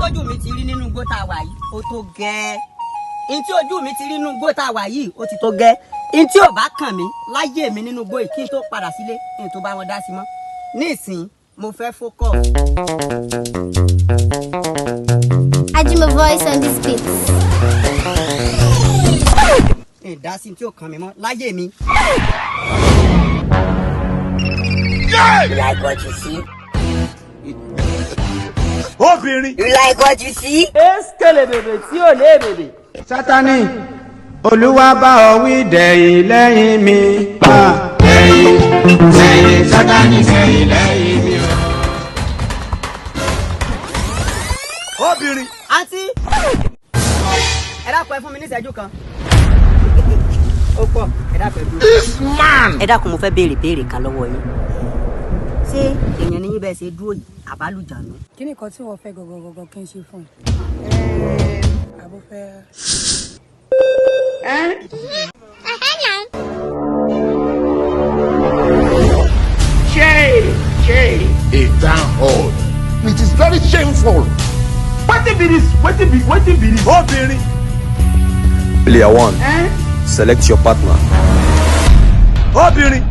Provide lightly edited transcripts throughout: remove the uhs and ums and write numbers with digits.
tójú mi ti rí nínú igbó tá a wà yìí ó tó gẹ́ in tí ojú mi ti rí nínú igbó tá a wà yìí ó ti tó gẹ́ in tí ò bá kàn mí láyé mi nínú igbó yìí kí n tó padà sílé kí n tó bá wọn dá sí mọ́ nísìnyí mo fẹ́ focus. Ajima voice on this beat. Ìdásí tí ò kàn mí mọ́ láyé mi. You like what you see? Obìnrin. You like what you see? Eskele bèbè tí ò lé bèbè. Sátánì, Olúwa bá ọ wí dẹ̀yìn lẹ́yìn mi. Dẹ̀yìn Sátánì dẹ̀yìn lẹ́yìn mi. Obìnrin. Àǹtí. Ẹ dákun ẹ fún mi ní ìṣẹ́jú kan. Ó pọ̀, ẹ dákun ẹ dúró. This man. Ẹ dákun mo fẹ́ béèrè kan lọ́wọ́ yín. Ṣé èèyàn ní yín bẹ́ẹ̀ ṣe dúró yìí àbálùjànnú? Kí ni nǹkan tí wọ́n fẹ́ gọ̀gọ̀gọ̀gọ̀ kí n ṣe fún ẹ? Àbò fẹ́. A town hall. It is very shameful. Wetin be this? Wetin be this? Obìnrin. Player 1. Select your partner. Obìnrin.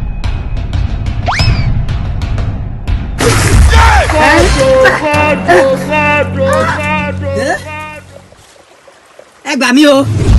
Ẹ gbà mí o.